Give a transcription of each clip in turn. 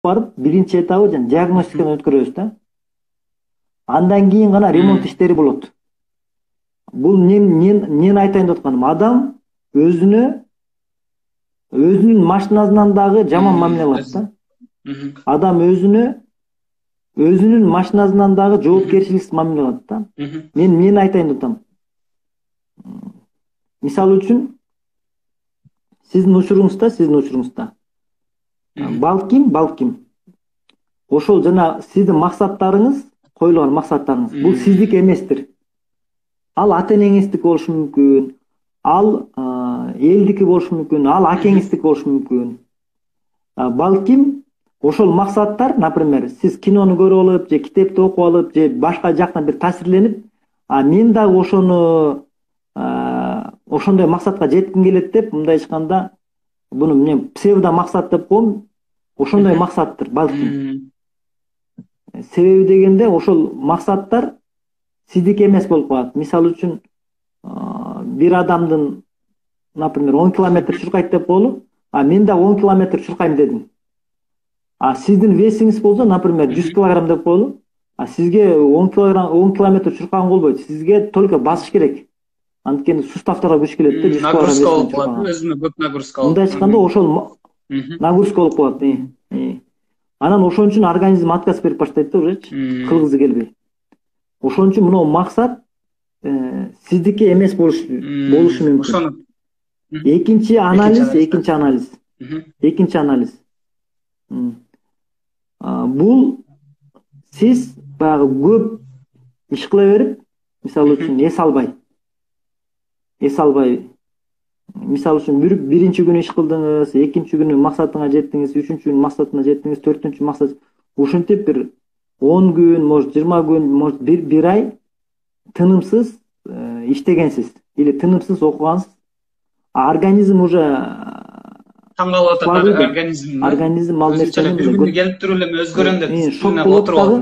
барып, биринчи этабы жана диагностиканы өткөрөбүз да. Андан кийин гана ремонт иштери болот. Бул мен айтайын деп атканым, адам өзүнүн машинасынан дагы жаман мамиле кылат да. Адам өзүнүн машинасынан дагы жоопкерчиликсиз мамиле кылат да. Мен айтайын деп атам. Мисалы үчүн сиздин учуруңузда балким ошол жана сиздин максаттарыңыз, коюлган максаттарыңыз бул сиздики эместир. Ал ата-энеңиздики болушу мүмкүн, ал элдики болушу мүмкүн, ал акеңиздики болушу мүмкүн. Балким ошол максаттар, например, сиз кинону көрүп алып, же китепти окуп алып, же башка жактан бир таасирленип, мен дагы ошондой максатка жетким келет деп, мындай айтканда, буну мен псевдо максат деп коем, ошондой максаттыр балким. Себеби дегенде ошол максаттар сиздики эмес болуп калат. Мисалы үчүн, бир адамдын, например, 10 километр чуркайт деп коелу, мен да 10 километр чуркайм дедим. Сиздин весиңиз болсо, например, 100 килограмм деп коелу, сизге 10 километр чуркаган болбойт, сизге только басыш керек. Анткени суставтарга күч келет да, 100 нагрузка болуп калат, өзүнө көп нагрузка болуп. Мындай айтканда, ошол нагрузка болуп калат. Анан ошон үчүн организм отказ берип баштайт да, уже кылгысы келбей. Ошон үчүн мына максат сиздики эмес болушу мүмкүн. Экинчи анализ. Бул сиз баягы көп иш кыла берип, мисалы үчүн эс албай, мисалы үчүн биринчи күнү иш кылдыңыз, экинчи күнү максатыңа жеттиңиз, үчүнчү күнү максатыңа жеттиңиз, төртүнчү максат, ушинтип бир 10 күн, может 20 күн, может бир ай тынымсыз иштегенсиз или тынымсыз окугансыз, организм уже таң калып атат, организм ал нерсени бир күнү келип туруп эле өзгөрөм деп шок болуп отуруп алды.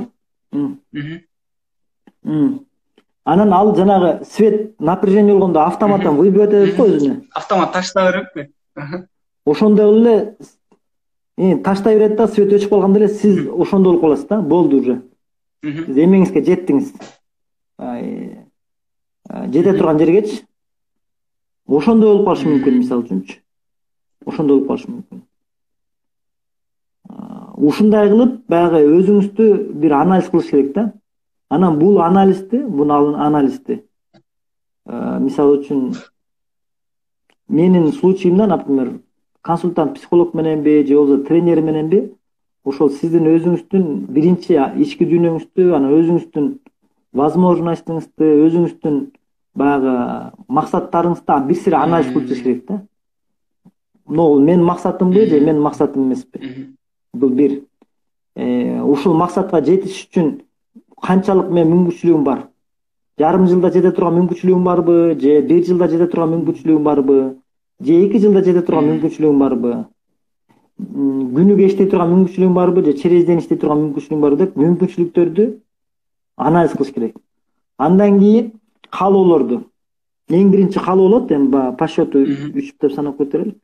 Анан ал жанагы свет напряжение болгондо автоматтан выбивать этет го өзүнө. Автомат таштай берет. Ошондой эле таштай берет да, свет өчүп калганда эле сиз ошондо болуп каласыз да, болду уже. Сиз эмеңизге жеттиңиз. Жете турган жергечи. Ошондой болуп калышы мүмкүн, мисалы үчүнчү. Ошондой болуп калышы мүмкүн. Ушундай кылып, баягы өзүңүздү бир анализ кылыш керек да. Анан бул анализди, мисалы үчүн менин случаимда, например, консультант психолог мененби, же болбосо тренер мененби, ошол сиздин өзүңүздүн биринчи ички дүйнөңүздү, анан өзүңүздүн возможностуңузду, өзүңүздүн баягы максаттарыңызды бир сире анализ кылып чыгыш керек да. Бул менин максатымбы, же менин максатым эмеспи? Бул бир. Ушул максатка жетиш үчүн канчалык мен мүмкүнчүлүгүм бар? Жарым жылда жете турган мүмкүнчүлүгүм барбы, же 1 жылда жете турган мүмкүнчүлүгүм барбы, же 2 жылда жете турган мүмкүнчүлүгүм барбы? Күнүгө иштей турган мүмкүнчүлүгүм барбы, же через ден иштей турган мүмкүнчүлүгүм барбы деп мүмкүнчүлүктөрдү анализ кылыш керек. Андан кийин каалоолорду. Эң биринчи каалоо болот, эми по счету 3 деп санап кетелик.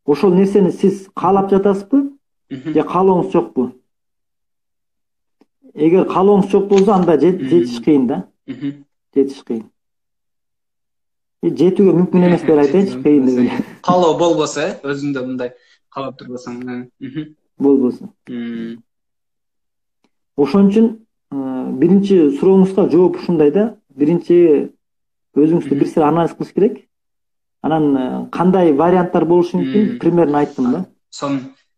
Ошол нерсени сиз каалап жатасызбы, же каалооңуз жокпу? Эгер каалооңуз жок болсо, анда жетиш кыйын да. Жетиш кыйын. Жетүүгө мүмкүн эмес деп айтайынчы, кыйын деп эле. Каалоо болбосо, өзүндө мындай каалап турбасаң, болбосо. Ошон үчүн биринчи сурооңузга жооп ушундай да. Биринчи өзүңүздү бир сире анализ кылыш керек. Анан кандай варианттар болушу мүмкүн, примерно айттым да.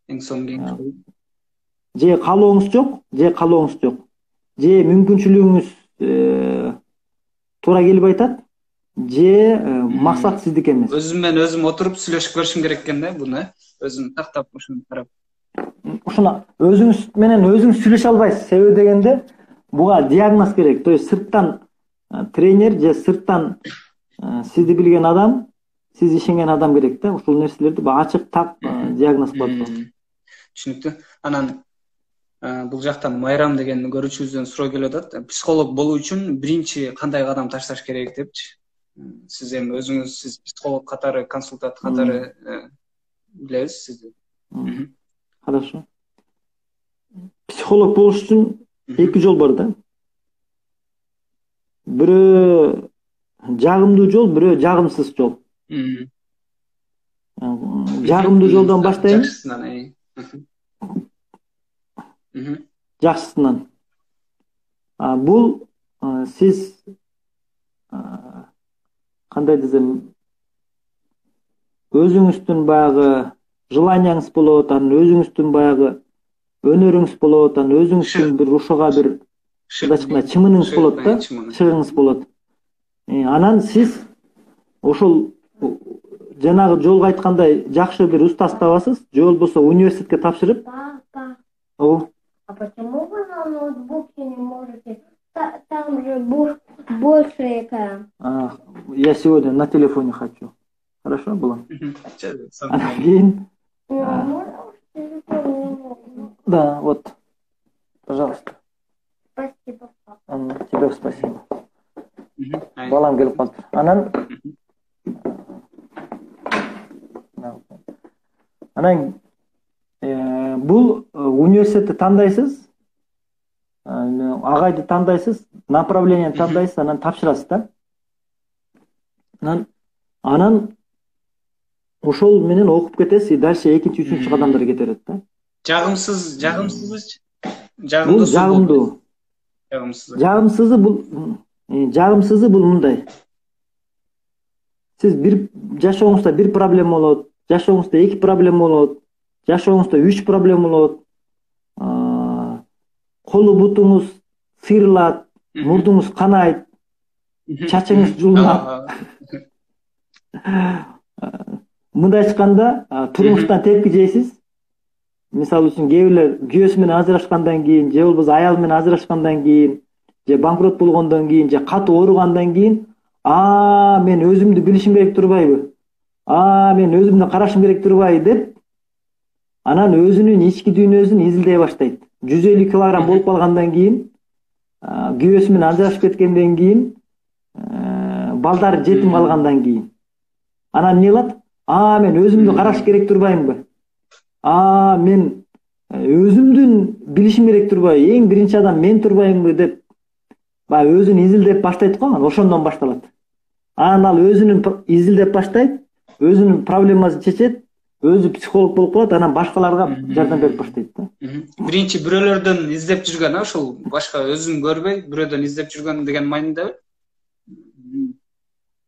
Эң соңку же каалооңуз жок, же мүмкүнчүлүгүңүз туура келбей атат, же максат сиздики эмес. Өзүм менен өзүм отуруп сүйлөшүп көрүшүм керек экен да, буну өзүм тактап ушуну карап. Ушуна өзүңүз менен өзүңүз сүйлөшө албайсыз. Себеби дегенде буга диагноз керек. То есть сырттан тренер же сырттан сизди билген адам, сиз ишенген адам керек да. Ушул нерселерди ачык так диагноз кылат. Түшүнүктүү. Анан бул жактан Майрам деген көрүүчүбүздөн суроо келип атат. Психолог болуу үчүн биринчи кандай кадам ташташ керек депчи. Сиз эми өзүңүз сиз психолог катары, консультант катары билебиз сизди. Хорошо. психолог болуш үчүн эки жол бар да. Бирөө жагымдуу жол, бирөө жагымсыз жол. Жагымдуу жолдон баштайын. Жакшысынан. Жакшысынан. Бул сиз кандай десем, өзүңүздүн баягы желанияңыз болот, анан өзүңүздүн баягы өнөрүңүз болот, анан өзүңүздүн бир ушуга бир чымыныңыз болот да, шыгыңыз болот. Анан сиз ошол жанагы жолго айткандай жакшы бир устаз табасыз, же болбосо университетке тапшырып. А почему вы на ноутбуке не можете? Там же больше экран. Я сегодня на телефоне хочу. Хорошо было? Анан кийин. Да, вот. Пожалуйста. Спасибо, папа. Тебе спасибо. Балам келип калыптыр. Анан бул университетти тандайсыз, агайды тандайсыз, направлениени тандайсыз, анан тапшырасыз да. Анан ошол менен окуп кетесиз, и дальше экинчи, үчүнчү кадамдар кете берет да. Жагымсызычы? Бул жагымдуу. Жагымсызы бул мындай. Сиз бир жашооңузда бир проблема болот, жашооңузда эки проблема болот, жашооңузда 3 проблема болот. Колу бутуңуз сыйрылат, мурдуңуз канайт, чачыңыз жулунат. Мындай айтканда, турмуштан тепки жейсиз. Мисалы үчүн кээ бирлер күйөөсү менен ажырашкандан кийин, же болбосо аялы менен ажырашкандан кийин, же банкрот болгондон кийин, же катуу ооругандан кийин, мен өзүмдү билишим керек турбайбы? Мен өзүмдү карашым керек турбайбы деп, анан өзүнүн ички дүйнөсүн изилдей баштайт. 150 килограмм болуп калгандан кийин, күйөөсү менен ажырашып кеткенден кийин, балдары жетим калгандан кийин. Анан эмне кылат? Мен өзүмдү караш керек турбаймынбы? Мен өзүмдүн билишим керек турбайбы? Эң биринчи адам мен турбаймынбы деп, өзүн изилдеп баштайт го, анан ошондон башталат. Анан ал өзүнүн изилдеп баштайт, өзүнүн проблемасын чечет, өзү психолог болуп калат, анан башкаларга жардам берип баштайт да. Биринчи бирөөлөрдөн издеп жүргөн, ошол башка өзүн көрбөй, бирөөдөн издеп жүргөн деген маанидеби?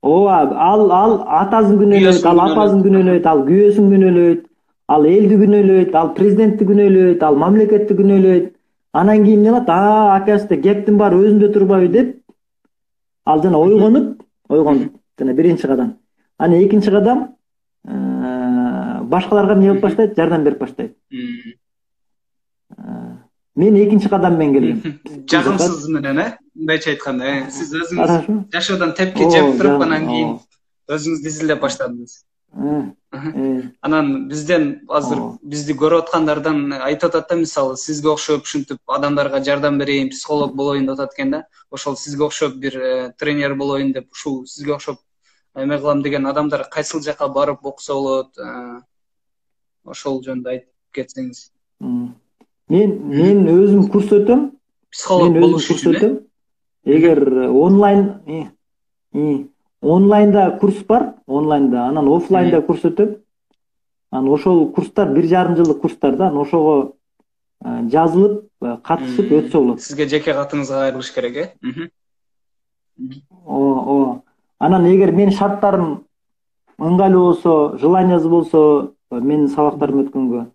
Ал атасын күнөөлөйт, ал апасын күнөөлөйт, ал күйөөсүн күнөөлөйт, ал элди күнөөлөйт, ал президентти күнөөлөйт, ал мамлекетти күнөөлөйт. Анан кийин эмне кылат? Акасында кептин баары өзүндө турбайбы деп, ал жана ойгонуп, жана биринчи кадам. Анан экинчи кадам башкаларга эмне кылып баштайт? Жардам берип баштайт. Мен экинчи кадам менен келгем. Жагымсыз менен, мындайча айтканда, сиз өзүңүз жашоодон тепки жеп туруп, анан кийин өзүңүздү изилдеп баштадыңыз. Анан бизден азыр бизди көрүп аткандардан айтып атат да, мисалы, сизге окшоп ушинтип адамдарга жардам берейин, психолог болоюн деп атат экен да. Ошол сизге окшоп бир тренер болоюн деп, ушул сизге окшоп эме кылам деген адамдар кайсыл жака барып окуса болот? Ошол жөнүндө айтып кетсеңиз. Мен өзүм курс өтөм. Психолог болуш үчүн. Эгер онлайнда курс бар, анан офлайнда курс өтөм. Анан ошол курстар 1,5 жылдык курстар да, ошого жазылып, катышып өтсө болот. Сизге жеке катыңызга кайрылыш керек, Анан эгер менин шарттарым ыңгайлуу болсо, желаниясы болсо, менин сабактарым өткөнгө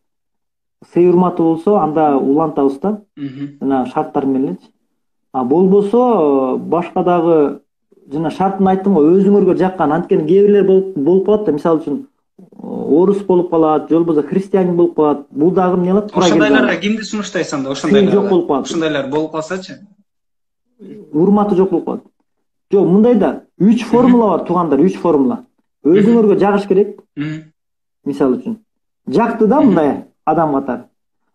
сый урматы болсо, анда улантабыз да. Жана шарттар мененчи. Болбосо башка дагы жана шартын айттым го, өзүңөргө жаккан. Анткени кээ бирлер болуп калат да, мисалы үчүн орус болуп калат, же болбосо христианин болуп калат. Бул дагы эмне кылат? Ошондайларга кимди сунуштайсың да? Ошондайлар болуп калсачы? Урматы жок болуп калат. Жок, мындай да 3 формула бар, туугандар, 3 формула. Өзүңөргө жагыш керек. Мисалы үчүн жакты да мындай адам катары.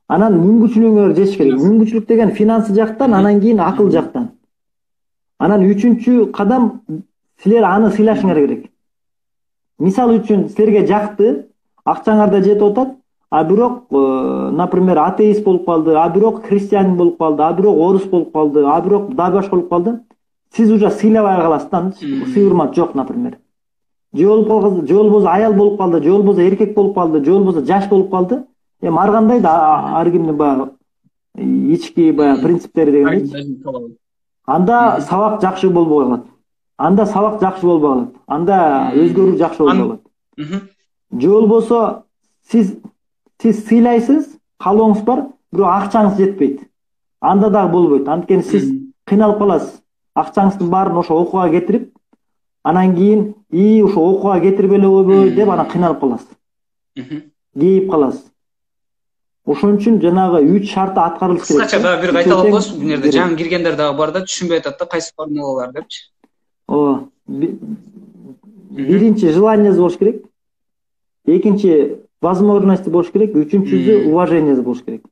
Анан мүмкүнчүлүгүңөр жетиш керек. Мүмкүнчүлүк деген финансы жактан, анан кийин акыл жактан. Анан 3-чү кадам силер аны сыйлашыңар керек. Мисалы үчүн силерге жакты, акчаңар да жетип атат, А бирок, например, атеист болуп калды, а бирок христиан болуп калды, а бирок орус болуп калды, а бирок дагы башка болуп калды. Сиз уже сыйлабай каласыз да, сый урмат жок, например. Же болбосо аял болуп калды, же болбосо эркек болуп калды, же болбосо жаш болуп калды. Эми ар кандай да ар кимдин баягы ички баягы принциптери дегендейчи. Анда сабак жакшы болбой калат. Анда сабак жакшы болбой калат. Анда өзгөрүү жакшы болбой калат. Же болбосо сиз сыйлайсыз, каалооңуз бар, бирок акчаңыз жетпейт. Анда дагы болбойт. Анткени сиз кыйналып каласыз. Акчаңыздын баарын ошо окууга кетирип, анан кийин ошо окууга кетирип эле койбой деп анан кыйналып каласыз. Кейип каласыз. Ошон үчүн жанагы 3 шарты аткарылышы керек. Кыскача дагы бир кайталап коесуз. Бул жерде жаңы киргендер дагы бар да, түшүнбөй атат да, кайсы формулалар депчи. Ооба. Биринчи желанияңыз болуш керек. Экинчи возможности болуш керек, үчүнчүсү уваженияңыз болуш керек.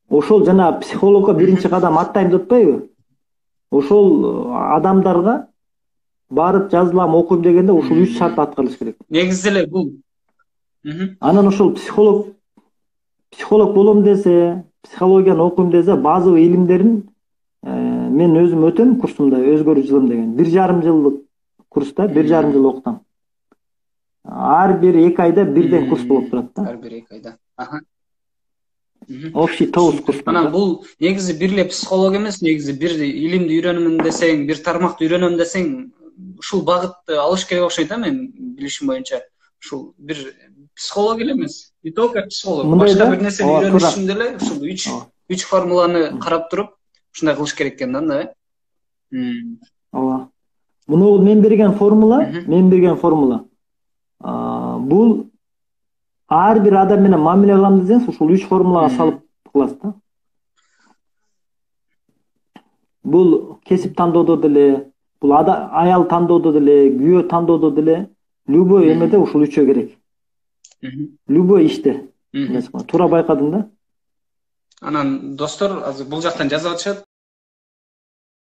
Ошол жана психологко биринчи кадам аттайм деп атпайбы? Ошол адамдарга барып жазылам, окуйм дегенде ушул 3 шарт аткарылыш керек. Негизи эле бул. Анан ошол психолог болом десе, психологияны окуйм десе, базовый илимдерин мен өзүм өтөм курсумда, өзгөрүү жылым деген. 1,5 жылдык курста 1,5 жыл окутам. Ар бир 2 айда бирден курс болуп турат да. Ар бир 2 айда. Общий 9 курс. Анан бул негизи бир эле психолог эмес, негизи бир илимди үйрөнөмүн десең, бир тармакты үйрөнөм десең, ушул багытты алыш керек окшойт да, мен билишим боюнча. Ушул бир психолог эле эмес, не только психолог, башка бир нерсени үйрөнүш үчүн деле ушул 3 формуланы карап туруп, ушундай кылыш керек экен да, анда. Ооба. Муну мен берген формула. Бул ар бир адам менен мамиле кылам десеңиз, ушул 3 формулага салып кыласыз да. Бул кесип тандоодо деле, бул аял тандоодо деле, күйөө тандоодо деле, любой эмеде ушул 3 керек. Любой иште. Туура байкадың да? Анан достор азыр бул жактан жазып атышат.